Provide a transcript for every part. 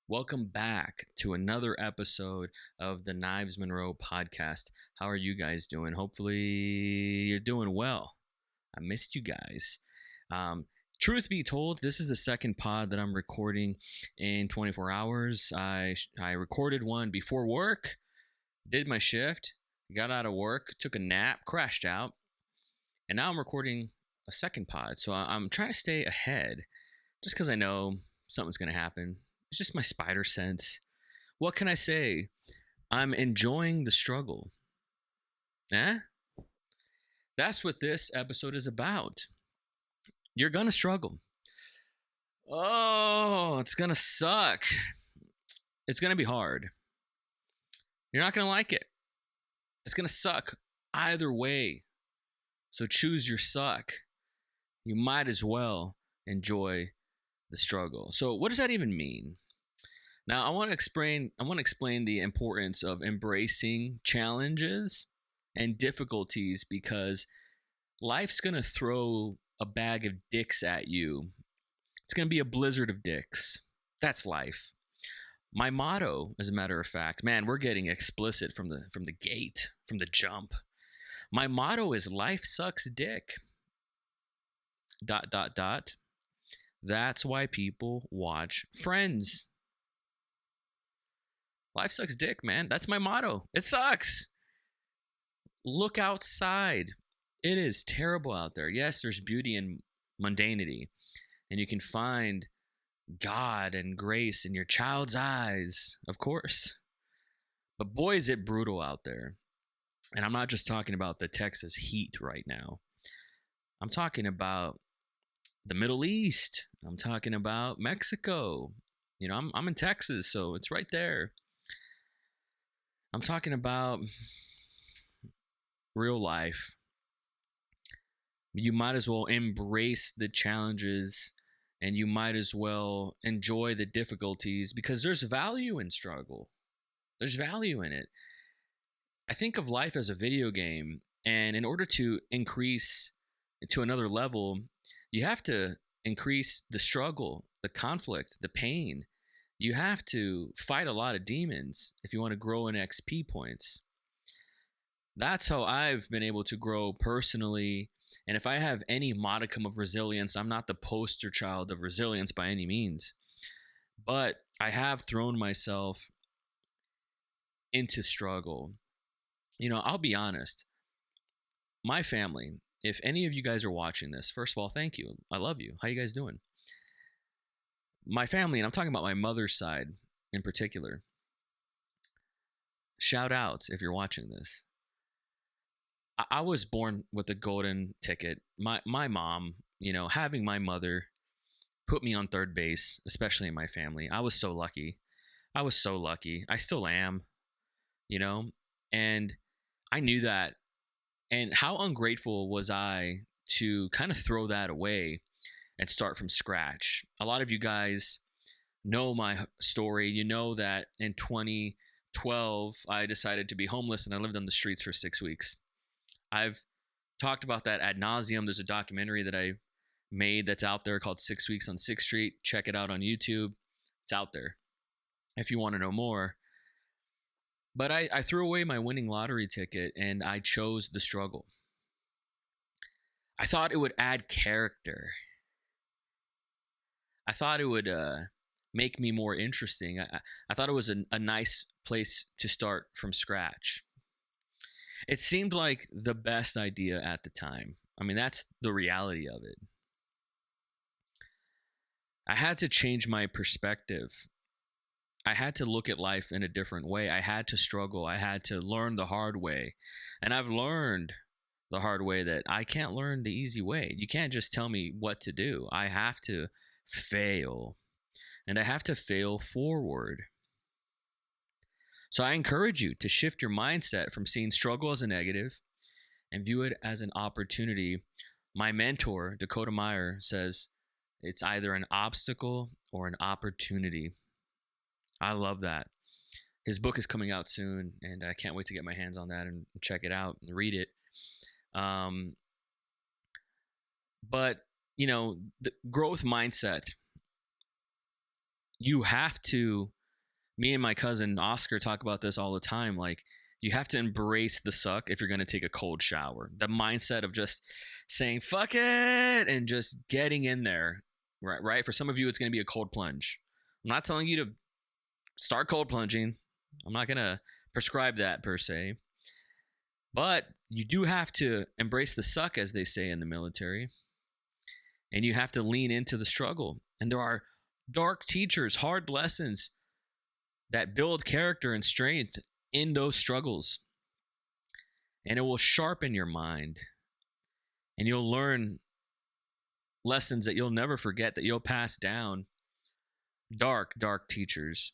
Welcome back to another episode of the Knives Monroe podcast. How are you guys doing? Hopefully, you're doing well. I missed you guys. Truth be told, this is the second pod that I'm recording in 24 hours. I recorded one before work, did my shift, got out of work, took a nap, crashed out, and now I'm recording a second pod. So I'm trying to stay ahead just because I know something's going to happen. It's just my spider sense. What can I say? I'm enjoying the struggle. Eh? That's what this episode is about. You're going to struggle. Oh, it's going to suck. It's going to be hard. You're not going to like it. It's going to suck either way. So choose your suck. You might as well enjoy the struggle. So what does that even mean? Now I want to explain the importance of embracing challenges and difficulties because life's going to throw a bag of dicks at you. It's going to be a blizzard of dicks. That's life. My motto, as a matter of fact, man, we're getting explicit from the gate, from the jump. My motto is life sucks dick. ... That's why people watch Friends. Life sucks dick, man. That's my motto. It sucks. Look outside. It is terrible out there. Yes, there's beauty in mundanity, and you can find God and grace in your child's eyes, of course. But boy, is it brutal out there. And I'm not just talking about the Texas heat right now. I'm talking about the Middle East. I'm talking about Mexico. You know, I'm in Texas, so it's right there. I'm talking about real life. You might as well embrace the challenges and you might as well enjoy the difficulties because there's value in struggle. There's value in it. I think of life as a video game, and in order to increase to another level, you have to increase the struggle, the conflict, the pain. You have to fight a lot of demons if you want to grow in XP points. That's how I've been able to grow personally. And if I have any modicum of resilience, I'm not the poster child of resilience by any means. But I have thrown myself into struggle. You know, I'll be honest. My family, if any of you guys are watching this, first of all, thank you. I love you. How you guys doing? My family, and I'm talking about my mother's side in particular. Shout out if you're watching this. I was born with a golden ticket. My mom, you know, having my mother put me on third base, especially in my family. I was so lucky. I was so lucky. I still am, you know, and I knew that. And how ungrateful was I to kind of throw that away and start from scratch? A lot of you guys know my story. You know that in 2012, I decided to be homeless and I lived on the streets for 6 weeks. I've talked about that ad nauseum. There's a documentary that I made that's out there called 6 Weeks on 6th Street. Check it out on YouTube. It's out there if you want to know more. But I threw away my winning lottery ticket and I chose the struggle. I thought it would add character. I thought it would make me more interesting. I thought it was a nice place to start from scratch. It seemed like the best idea at the time. I mean, that's the reality of it. I had to change my perspective. I had to look at life in a different way. I had to struggle. I had to learn the hard way. And I've learned the hard way that I can't learn the easy way. You can't just tell me what to do. I have to fail. And I have to fail forward. So I encourage you to shift your mindset from seeing struggle as a negative and view it as an opportunity. My mentor, Dakota Meyer, says it's either an obstacle or an opportunity. I love that. His book is coming out soon, and I can't wait to get my hands on that and check it out and read it. But, you know, the growth mindset, you have to Me and my cousin Oscar talk about this all the time. Like, you have to embrace the suck if you're going to take a cold shower. The mindset of just saying fuck it and just getting in there. Right. For some of you, it's going to be a cold plunge. I'm not telling you to start cold plunging. I'm not going to prescribe that per se. But you do have to embrace the suck, as they say in the military. And you have to lean into the struggle. And there are dark teachers, hard lessons that build character and strength in those struggles. And it will sharpen your mind. And you'll learn lessons that you'll never forget, that you'll pass down. Dark teachers.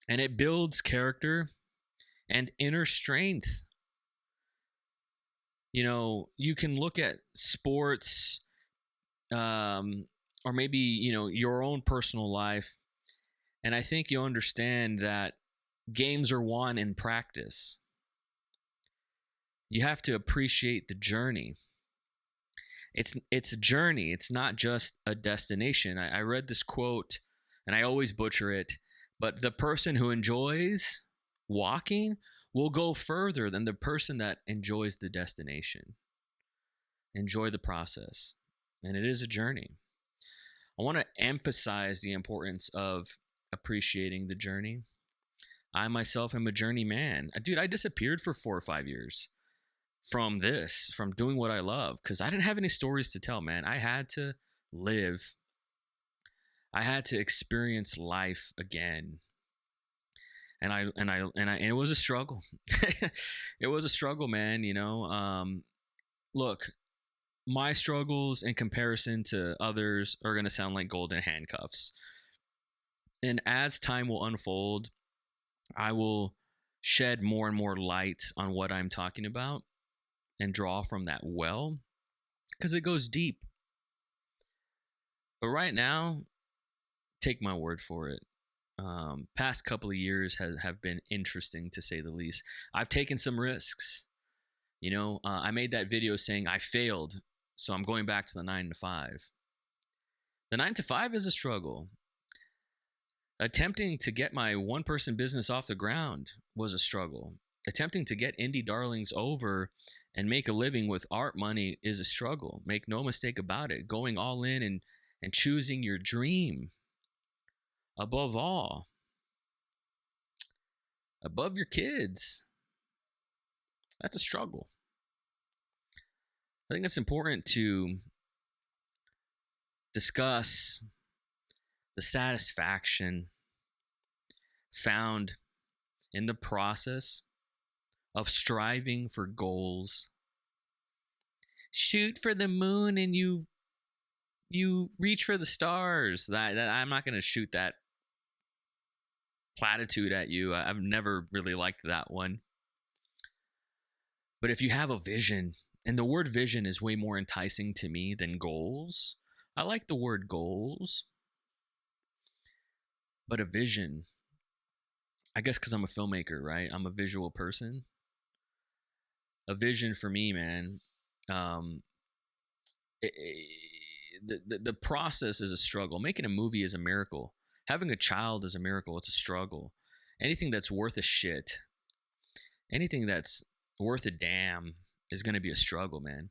And it builds character and inner strength. You know, you can look at sports, or maybe, your own personal life. And I think you'll understand that games are won in practice. You have to appreciate the journey. It's a journey. It's not just a destination. I read this quote, and I always butcher it, but the person who enjoys walking will go further than the person that enjoys the destination. Enjoy the process. And it is a journey. I want to emphasize the importance of appreciating the journey. I myself am a journey man. Dude, I disappeared for 4 or 5 years from doing what I love, because I didn't have any stories to tell, man. I had to live. I had to experience life again. And it was a struggle. It was a struggle, man. Look, my struggles in comparison to others are going to sound like golden handcuffs. And as time will unfold, I will shed more and more light on what I'm talking about and draw from that well, because it goes deep. But right now, take my word for it. Past couple of years have been interesting, to say the least. I've taken some risks. I made that video saying I failed, so I'm going back to the 9 to 5. The 9 to 5 is a struggle. Attempting to get my one-person business off the ground was a struggle. Attempting to get indie darlings over and make a living with art money is a struggle. Make no mistake about it. Going all in and choosing your dream above all, above your kids, that's a struggle. I think it's important to discuss the satisfaction found in the process of striving for goals. Shoot for the moon and you reach for the stars. That I'm not going to shoot that platitude at you. I've never really liked that one. But if you have a vision, and the word vision is way more enticing to me than goals. I like the word goals. But a vision, I guess because I'm a filmmaker, right? I'm a visual person. A vision for me, man, the process is a struggle. Making a movie is a miracle. Having a child is a miracle. It's a struggle. Anything that's worth a shit, anything that's worth a damn is going to be a struggle, man.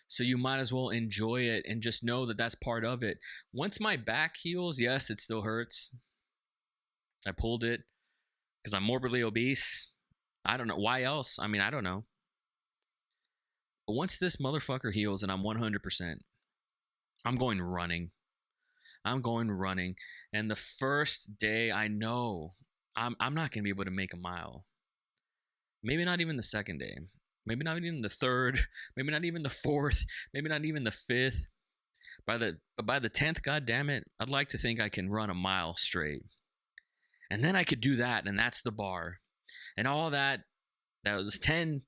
So you might as well enjoy it and just know that that's part of it. Once my back heals, yes, it still hurts. I pulled it because I'm morbidly obese. I don't know. Why else? I mean, I don't know. But once this motherfucker heals and I'm 100%, I'm going running. And the first day I know I'm not going to be able to make a mile. Maybe not even the second day. Maybe not even the third. Maybe not even the fourth. Maybe not even the fifth. By the 10th, God damn it, I'd like to think I can run a mile straight. And then I could do that, and that's the bar. And all that was 10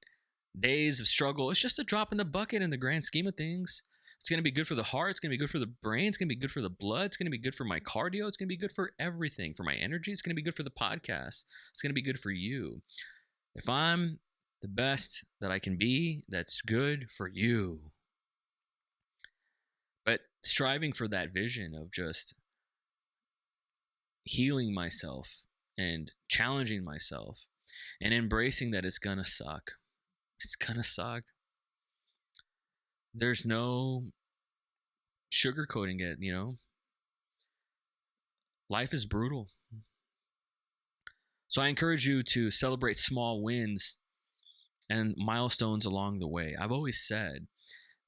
days of struggle. It's just a drop in the bucket in the grand scheme of things. It's going to be good for the heart. It's going to be good for the brain. It's going to be good for the blood. It's going to be good for my cardio. It's going to be good for everything, for my energy. It's going to be good for the podcast. It's going to be good for you. If I'm the best that I can be, that's good for you. But striving for that vision of just healing myself and challenging myself and embracing that it's gonna suck. It's gonna suck. There's no sugarcoating it, you know? Life is brutal. So I encourage you to celebrate small wins and milestones along the way. I've always said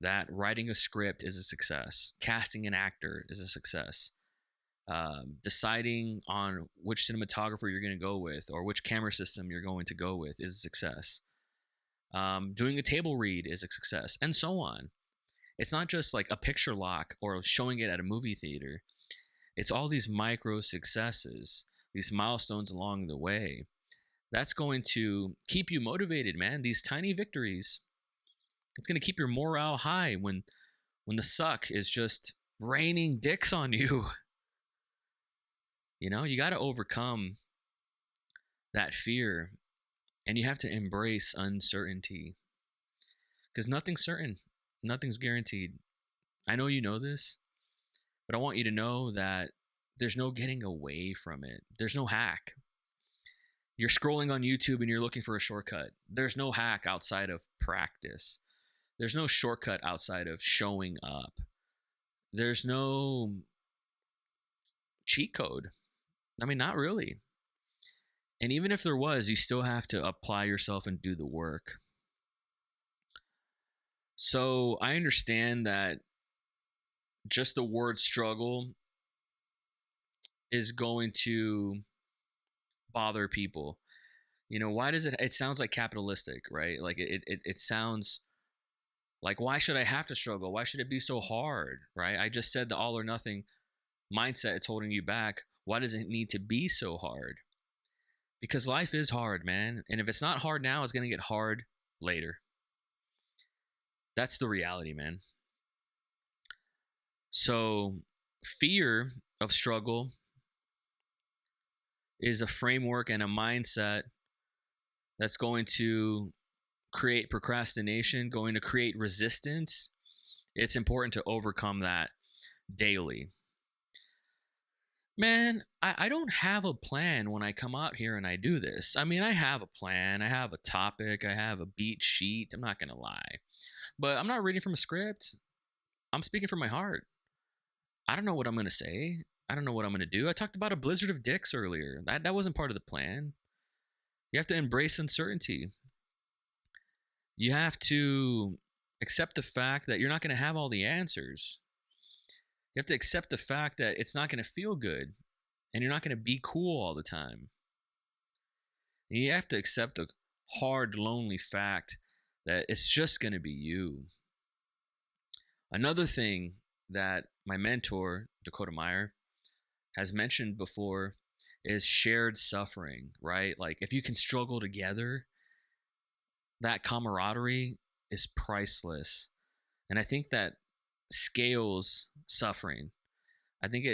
that writing a script is a success, casting an actor is a success, deciding on which cinematographer you're going to go with or which camera system you're going to go with is a success. Doing a table read is a success, and so on. It's not just like a picture lock or showing it at a movie theater. It's all these micro successes, these milestones along the way. That's going to keep you motivated, man. These tiny victories. It's going to keep your morale high when the suck is just raining dicks on you. You know, you got to overcome that fear, and you have to embrace uncertainty, because nothing's certain, nothing's guaranteed. I know you know this, but I want you to know that there's no getting away from it. There's no hack. You're scrolling on YouTube and you're looking for a shortcut. There's no hack outside of practice. There's no shortcut outside of showing up. There's no cheat code. I mean, not really. And even if there was, you still have to apply yourself and do the work. So I understand that just the word struggle is going to bother people. You know, why does it sounds like capitalistic, right? Like it sounds like, why should I have to struggle? Why should it be so hard, right? I just said the all or nothing mindset, it's holding you back. Why does it need to be so hard? Because life is hard, man. And if it's not hard now, it's going to get hard later. That's the reality, man. So fear of struggle is a framework and a mindset that's going to create procrastination, going to create resistance. It's important to overcome that daily. Man, I don't have a plan when I come out here and I do this. I mean, I have a plan, I have a topic, I have a beat sheet. I'm not going to lie. But I'm not reading from a script. I'm speaking from my heart. I don't know what I'm going to say. I don't know what I'm going to do. I talked about a blizzard of dicks earlier. That wasn't part of the plan. You have to embrace uncertainty. You have to accept the fact that you're not going to have all the answers. You have to accept the fact that it's not going to feel good and you're not going to be cool all the time. And you have to accept the hard, lonely fact that it's just going to be you. Another thing that my mentor, Dakota Meyer, has mentioned before is shared suffering, right? Like if you can struggle together, that camaraderie is priceless. And I think that scales suffering. I think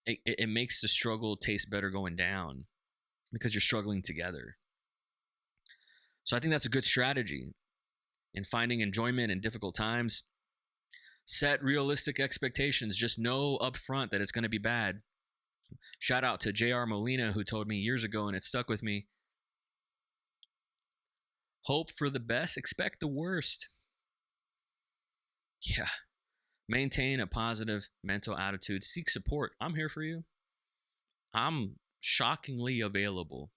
it makes the struggle taste better going down because you're struggling together. So I think that's a good strategy in finding enjoyment in difficult times. Set realistic expectations. Just know up front that it's going to be bad. Shout out to J.R. Molina, who told me years ago, and it stuck with me. Hope for the best, expect the worst. Yeah. Maintain a positive mental attitude. Seek support. I'm here for you. I'm shockingly available.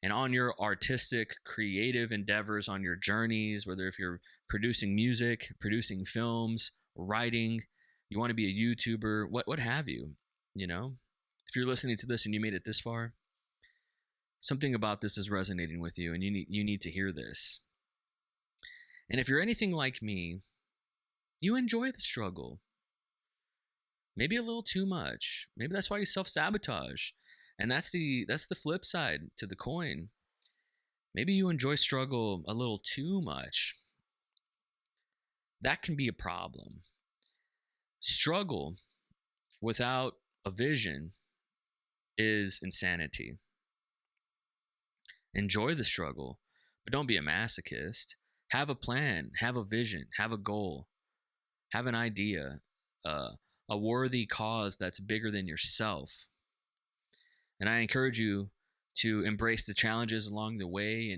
And on your artistic, creative endeavors, on your journeys, whether if you're producing music, producing films, writing, you want to be a YouTuber, what have you, you know? If you're listening to this and you made it this far, something about this is resonating with you and you need to hear this. And if you're anything like me, you enjoy the struggle. Maybe a little too much. Maybe that's why you self-sabotage. And that's the flip side to the coin. Maybe you enjoy struggle a little too much. That can be a problem. Struggle without a vision is insanity. Enjoy the struggle, but don't be a masochist. Have a plan, have a vision, have a goal, have an idea, a worthy cause that's bigger than yourself. And I encourage you to embrace the challenges along the way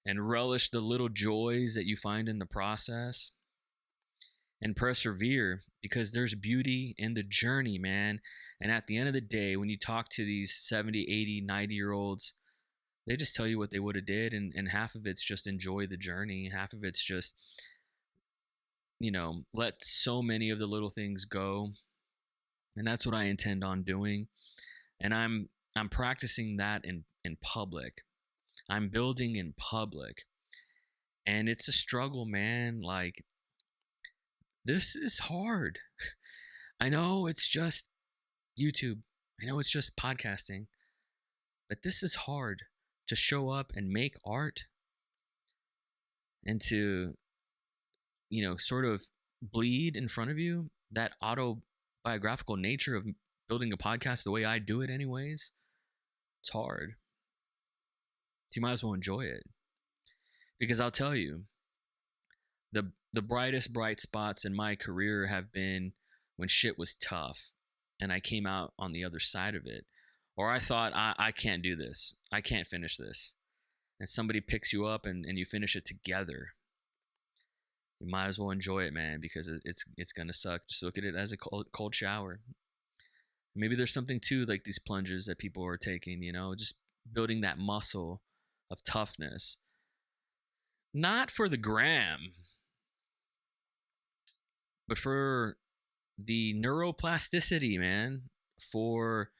and relish the little joys that you find in the process and persevere because there's beauty in the journey, man. And at the end of the day, when you talk to these 70, 80, 90-year-olds, they just tell you what they would have did. And half of it's just enjoy the journey. Half of it's just, let so many of the little things go. And that's what I intend on doing. And I'm practicing that in public. I'm building in public. And it's a struggle, man. Like, this is hard. I know it's just YouTube. I know it's just podcasting. But this is hard to show up and make art and to, sort of bleed in front of you. That autobiographical nature of building a podcast the way I do it, anyways, it's hard. You might as well enjoy it. Because I'll tell you, the brightest bright spots in my career have been when shit was tough and I came out on the other side of it. Or I thought, I can't do this. I can't finish this. And somebody picks you up and you finish it together. You might as well enjoy it, man, because it's going to suck. Just look at it as a cold shower. Maybe there's something to like these plunges that people are taking, just building that muscle of toughness. Not for the gram, but for the neuroplasticity, man, for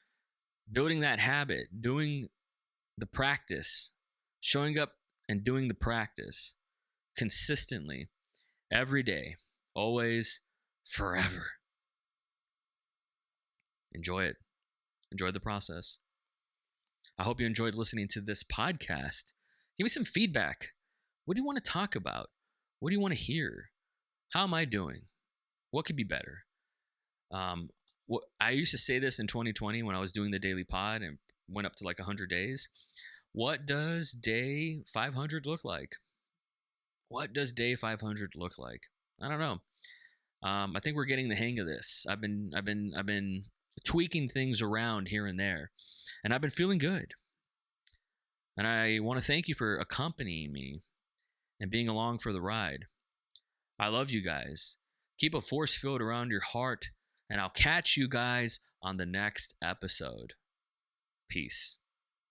building that habit, doing the practice, showing up and doing the practice consistently, every day, always, forever. Enjoy it. Enjoy the process. I hope you enjoyed listening to this podcast. Give me some feedback. What do you want to talk about? What do you want to hear? How am I doing? What could be better? I used to say this in 2020 when I was doing the daily pod and went up to like 100 days. What does day 500 look like? What does day 500 look like? I don't know. I think we're getting the hang of this. I've been tweaking things around here and there, and I've been feeling good. And I want to thank you for accompanying me and being along for the ride. I love you guys. Keep a force field around your heart, and I'll catch you guys on the next episode. Peace.